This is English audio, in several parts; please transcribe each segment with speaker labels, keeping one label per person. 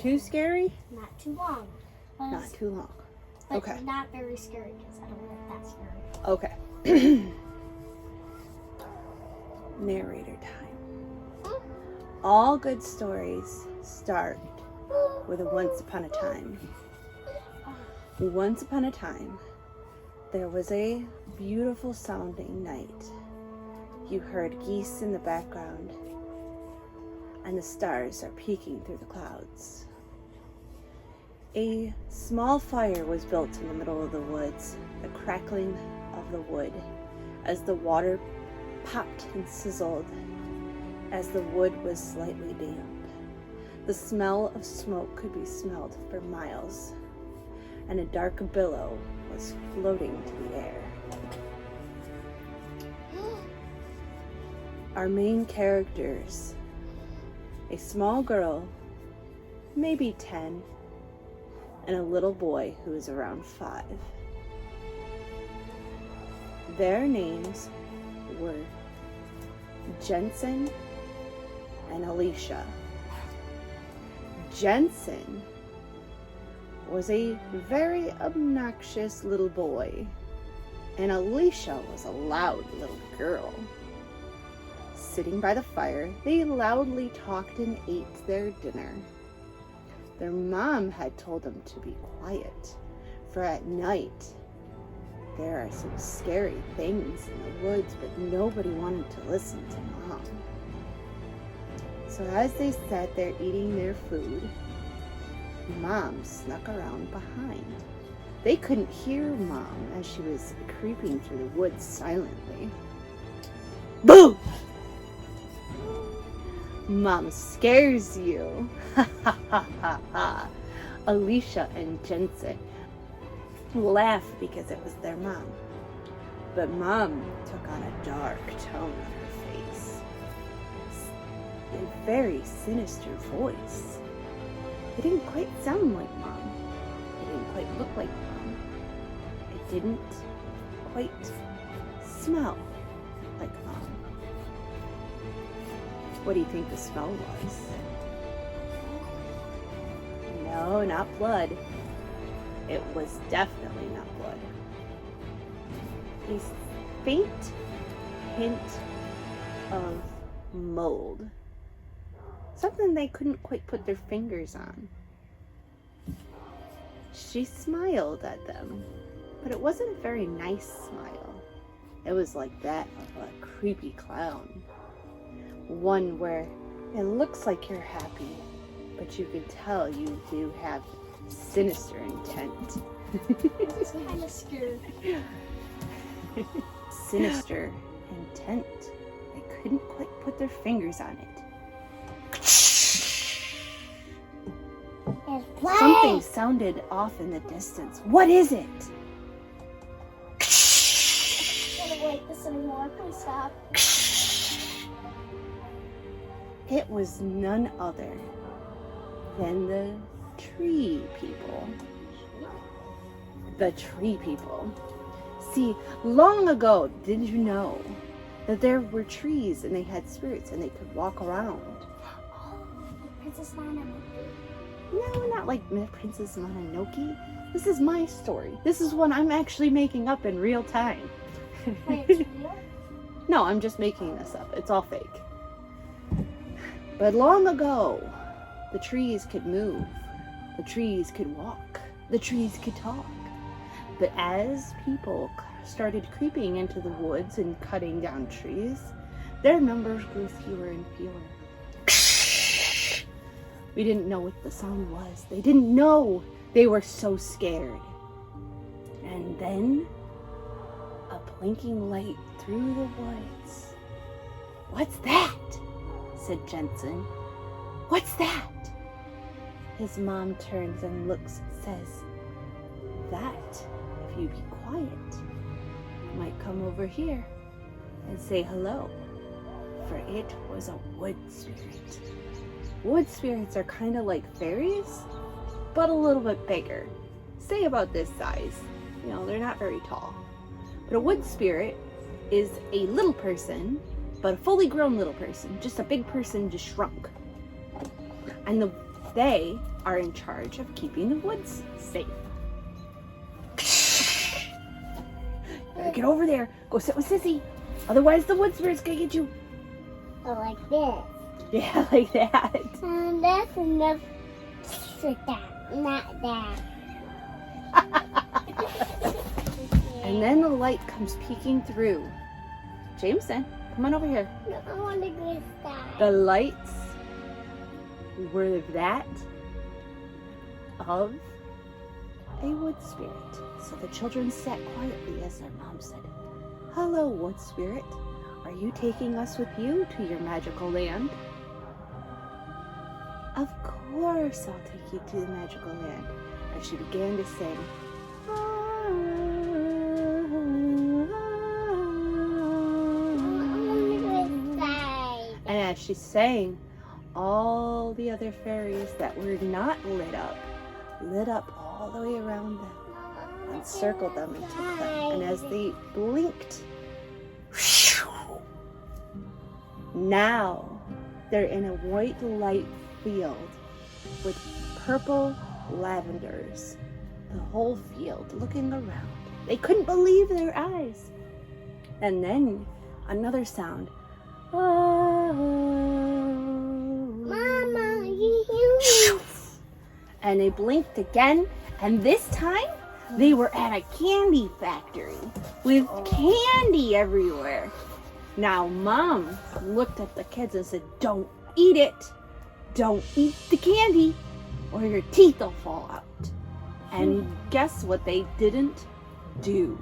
Speaker 1: too scary?
Speaker 2: Not too long.
Speaker 1: Not too long.
Speaker 2: But
Speaker 1: Okay.
Speaker 2: not very scary because I don't like that scary.
Speaker 1: Okay. Narrator time. All good stories start with a once upon a time. Once upon a time, there was a beautiful sounding night. You heard geese in the background, and the stars are peeking through the clouds. A small fire was built in the middle of the woods, the crackling of the wood as the water popped and sizzled as the wood was slightly damp. The smell of smoke could be smelled for miles, and a dark billow was floating to the air. Our main characters, a small girl, maybe 10, and a little boy who is around 5. Their names were Jensen and Alicia. Jensen was a very obnoxious little boy, and Alicia was a loud little girl. Sitting by the fire, they loudly talked and ate their dinner. Their mom had told them to be quiet, for at night there are some scary things in the woods, but nobody wanted to listen to Mom. So as they sat there eating their food, Mom snuck around behind. They couldn't hear Mom as she was creeping through the woods silently. Boo! Mom scares you. Ha ha ha ha ha. Alicia and Jensen laugh because it was their mom. But Mom took on a dark tone on her face. A very sinister voice. It didn't quite sound like Mom. It didn't quite look like Mom. It didn't quite smell like Mom. What do you think the smell was? No, not blood. It was definitely not blood. A faint hint of mold. Something they couldn't quite put their fingers on. She smiled at them, but it wasn't a very nice smile. It was like that of a creepy clown. One where it looks like you're happy, but you can tell you do have sinister intent.
Speaker 2: I'm kind of scared.
Speaker 1: Sinister intent. They couldn't quite put their fingers on it. Something sounded off in the distance. What is it?
Speaker 2: I can't like this anymore. Please stop.
Speaker 1: It was none other than the tree people. The tree people. See, long ago, did you know that there were trees and they had spirits and they could walk around?
Speaker 2: Oh, Princess Mononoke.
Speaker 1: No, not like Princess Mononoke. This is my story. This is one I'm actually making up in real time.
Speaker 2: Wait, it's real?
Speaker 1: No, I'm just making this up. It's all fake. But long ago, the trees could move. The trees could walk. The trees could talk. But as people started creeping into the woods and cutting down trees, their numbers grew fewer and fewer. We didn't know what the sound was. They didn't know. They were so scared. And then, a blinking light through the woods. "What's that?" said Jensen. "What's that?" His mom turns and looks and says, "That, if you be quiet, might come over here and say hello." For it was a wood spirit. Wood spirits are kind of like fairies, but a little bit bigger. Say about this size. You know, they're not very tall. But a wood spirit is a little person, but a fully grown little person. Just a big person just shrunk. And the They are in charge of keeping the woods safe. Better get over there. Go sit with Sissy. Otherwise the wood spirit's gonna get you.
Speaker 2: Oh, like this.
Speaker 1: Yeah, like that.
Speaker 2: And that's enough for that, not that.
Speaker 1: And then the light comes peeking through. Jameson, come on over here.
Speaker 2: No, I want to go inside.
Speaker 1: The lights were that of a wood spirit. So the children sat quietly as their mom said, "Hello, wood spirit. Are you taking us with you to your magical land?" "Of course I'll take you to the magical land." And she began to sing. And as she sang, all the other fairies that were not lit up all the way around them and circled them and took them. And as they blinked, now they're in a white light field with purple lavenders. The whole field looking around. They couldn't believe their eyes. And then another sound.
Speaker 2: Mama, you.
Speaker 1: And they blinked again, and this time they were at a candy factory with candy everywhere. Now Mom looked at the kids and said, "Don't eat it. Don't eat the candy or your teeth will fall out." And guess what they didn't do?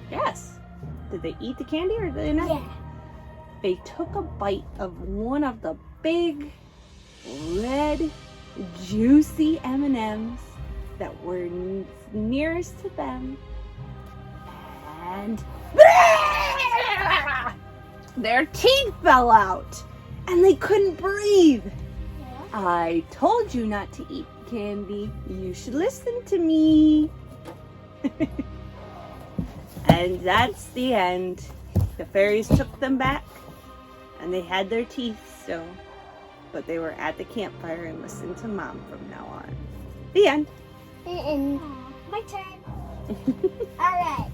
Speaker 1: Yes. Did they eat the candy or did they not?
Speaker 2: Yeah.
Speaker 1: They took a bite of one of the big, red, juicy M&Ms that were nearest to them, and their teeth fell out, and they couldn't breathe.
Speaker 2: Yeah.
Speaker 1: I told you not to eat candy. You should listen to me. And that's the end. The fairies took them back, and they had their teeth still, but they were at the campfire and listened to Mom from now on. The end.
Speaker 2: And my turn. All right.